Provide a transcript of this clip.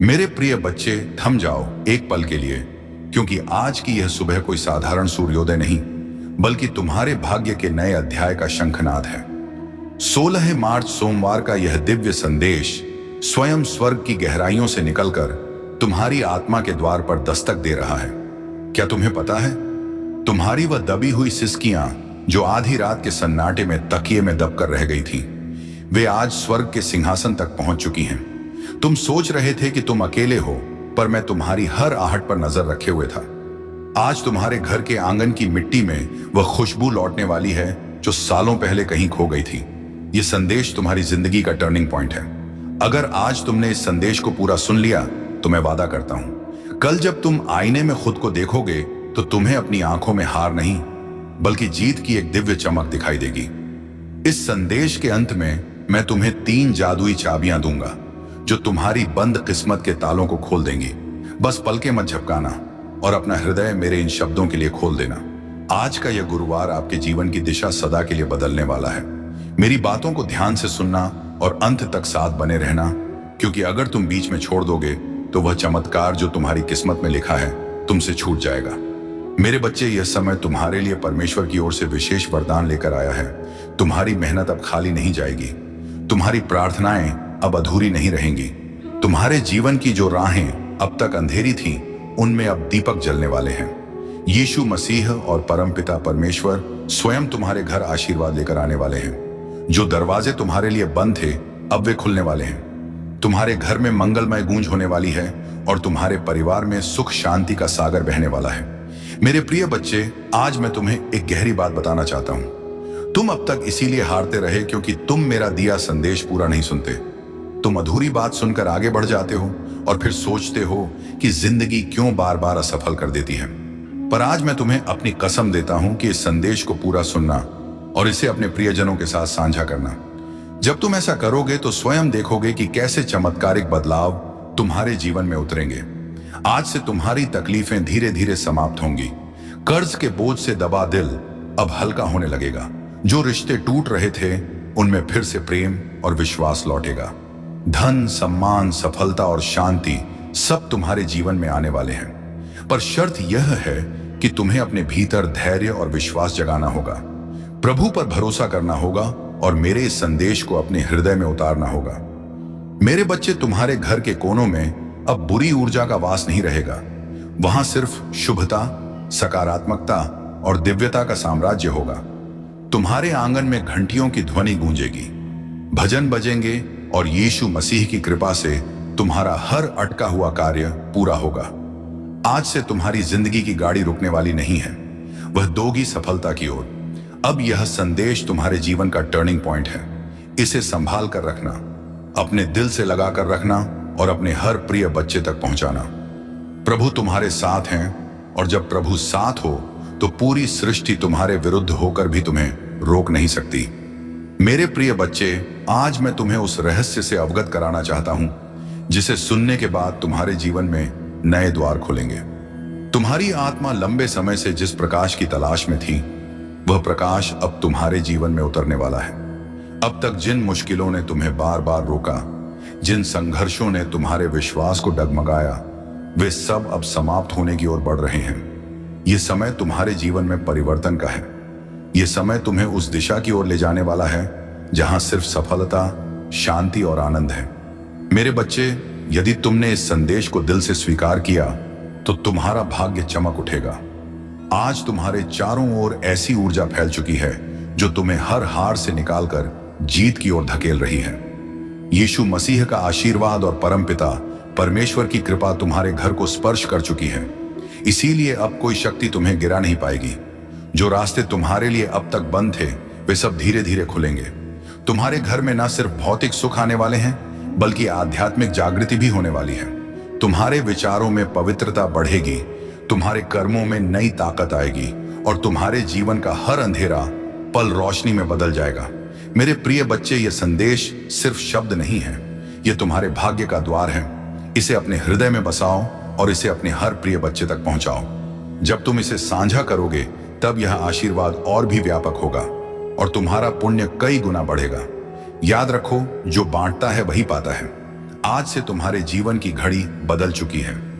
मेरे प्रिय बच्चे, थम जाओ एक पल के लिए, क्योंकि आज की यह सुबह कोई साधारण सूर्योदय नहीं, बल्कि तुम्हारे भाग्य के नए अध्याय का शंखनाद है। 16 मार्च सोमवार का यह दिव्य संदेश स्वयं स्वर्ग की गहराइयों से निकलकर तुम्हारी आत्मा के द्वार पर दस्तक दे रहा है। क्या तुम्हें पता है, तुम्हारी वह दबी हुई सिसकियां जो आधी रात के सन्नाटे में तकिए में दबकर रह गई थीं, वे आज स्वर्ग के सिंहासन तक पहुंच चुकी हैं। तुम सोच रहे थे कि तुम अकेले हो, पर मैं तुम्हारी हर आहट पर नजर रखे हुए था। आज तुम्हारे घर के आंगन की मिट्टी में वह खुशबू लौटने वाली है जो सालों पहले कहीं खो गई थी। यह संदेश तुम्हारी जिंदगी का टर्निंग पॉइंट है। अगर आज तुमने इस संदेश को पूरा सुन लिया तो मैं वादा करता हूं, कल जब तुम आईने में खुद को देखोगे तो तुम्हें अपनी आंखों में हार नहीं, बल्कि जीत की एक दिव्य चमक दिखाई देगी। इस संदेश के अंत में मैं तुम्हें 3 जादुई चाबियां दूंगा जो तुम्हारी बंद किस्मत के तालों को खोल देंगी। बस पलके मत झपकाना और अपना हृदय मेरे इन शब्दों के लिए खोल देना। आज का यह गुरुवार आपके जीवन की दिशा सदा के लिए बदलने वाला है। मेरी बातों को ध्यान से सुनना और अंत तक साथ बने रहना, क्योंकि अगर तुम बीच में छोड़ दोगे तो वह चमत्कार जो तुम्हारी किस्मत में लिखा है तुमसे छूट जाएगा। मेरे बच्चे, यह समय तुम्हारे लिए परमेश्वर की ओर से विशेष वरदान लेकर आया है। तुम्हारी मेहनत अब खाली नहीं जाएगी, तुम्हारी प्रार्थनाएं अब अधूरी नहीं रहेंगी। तुम्हारे जीवन की जो राहें अब तक अंधेरी थीं, उनमें अब दीपक जलने वाले हैं। यीशु मसीह और परमपिता परमेश्वर स्वयं तुम्हारे घर आशीर्वाद लेकर आने वाले हैं। जो दरवाजे तुम्हारे लिए बंद थे, अब वे खुलने वाले हैं। तुम्हारे घर में मंगलमय गूंज होने वाली है और तुम्हारे परिवार में सुख शांति का सागर बहने वाला है। मेरे प्रिय बच्चे, आज मैं तुम्हें एक गहरी बात बताना चाहता हूं। तुम अब तक इसीलिए हारते रहे क्योंकि तुम मेरा दिया संदेश पूरा नहीं सुनते। तुम अधूरी बात सुनकर आगे बढ़ जाते हो और फिर सोचते हो कि जिंदगी क्यों बार बार असफल कर देती है। पर आज मैं तुम्हें अपनी कसम देता हूं कि इस संदेश को पूरा सुनना और इसे अपने प्रियजनों के साथ साझा करना। जब तुम ऐसा करोगे तो स्वयं देखोगे कि कैसे चमत्कारिक बदलाव तुम्हारे जीवन में उतरेंगे। आज से तुम्हारी तकलीफें धीरे धीरे समाप्त होंगी। कर्ज के बोझ से दबा दिल अब हल्का होने लगेगा। जो रिश्ते टूट रहे थे, उनमें फिर से प्रेम और विश्वास लौटेगा। धन, सम्मान, सफलता और शांति सब तुम्हारे जीवन में आने वाले हैं। पर शर्त यह है कि तुम्हें अपने भीतर धैर्य और विश्वास जगाना होगा, प्रभु पर भरोसा करना होगा और मेरे इस संदेश को अपने हृदय में उतारना होगा। मेरे बच्चे, तुम्हारे घर के कोनों में अब बुरी ऊर्जा का वास नहीं रहेगा। वहां सिर्फ शुभता, सकारात्मकता और दिव्यता का साम्राज्य होगा। तुम्हारे आंगन में घंटियों की ध्वनि गूंजेगी, भजन बजेंगे और यीशु मसीह की कृपा से तुम्हारा हर अटका हुआ कार्य पूरा होगा। आज से तुम्हारी जिंदगी की गाड़ी रुकने वाली नहीं है, वह दोगी सफलता की ओर। अब यह संदेश तुम्हारे जीवन का टर्निंग पॉइंट है। इसे संभाल कर रखना, अपने दिल से लगा कर रखना और अपने हर प्रिय बच्चे तक पहुंचाना। प्रभु तुम्हारे साथ हैं और जब प्रभु साथ हो तो पूरी सृष्टि तुम्हारे विरुद्ध होकर भी तुम्हें रोक नहीं सकती। मेरे प्रिय बच्चे, आज मैं तुम्हें उस रहस्य से अवगत कराना चाहता हूं जिसे सुनने के बाद तुम्हारे जीवन में नए द्वार खुलेंगे। तुम्हारी आत्मा लंबे समय से जिस प्रकाश की तलाश में थी, वह प्रकाश अब तुम्हारे जीवन में उतरने वाला है। अब तक जिन मुश्किलों ने तुम्हें बार बार रोका, जिन संघर्षों ने तुम्हारे विश्वास को डगमगाया, वे सब अब समाप्त होने की ओर बढ़ रहे हैं। यह समय तुम्हारे जीवन में परिवर्तन का है। यह समय तुम्हें उस दिशा की ओर ले जाने वाला है जहां सिर्फ सफलता, शांति और आनंद है। मेरे बच्चे, यदि तुमने इस संदेश को दिल से स्वीकार किया तो तुम्हारा भाग्य चमक उठेगा। आज तुम्हारे चारों ओर ऐसी ऊर्जा फैल चुकी है जो तुम्हें हर हार से निकालकर जीत की ओर धकेल रही है। यीशु मसीह का आशीर्वाद और परमपिता परमेश्वर की कृपा तुम्हारे घर को स्पर्श कर चुकी है। इसीलिए अब कोई शक्ति तुम्हें गिरा नहीं पाएगी। जो रास्ते तुम्हारे लिए अब तक बंद थे, वे सब धीरे धीरे खुलेंगे। तुम्हारे घर में न सिर्फ भौतिक सुख आने वाले हैं, बल्कि आध्यात्मिक जागृति भी होने वाली है। तुम्हारे विचारों में पवित्रता बढ़ेगी, तुम्हारे कर्मों में नई ताकत आएगी और तुम्हारे जीवन का हर अंधेरा पल रोशनी में बदल जाएगा। मेरे प्रिय बच्चे, यह संदेश सिर्फ शब्द नहीं है, यह तुम्हारे भाग्य का द्वार है। इसे अपने हृदय में बसाओ और इसे अपने हर प्रिय बच्चे तक पहुंचाओ। जब तुम इसे साझा करोगे, तब यह आशीर्वाद और भी व्यापक होगा और तुम्हारा पुण्य कई गुना बढ़ेगा। याद रखो, जो बांटता है वही पाता है। आज से तुम्हारे जीवन की घड़ी बदल चुकी है।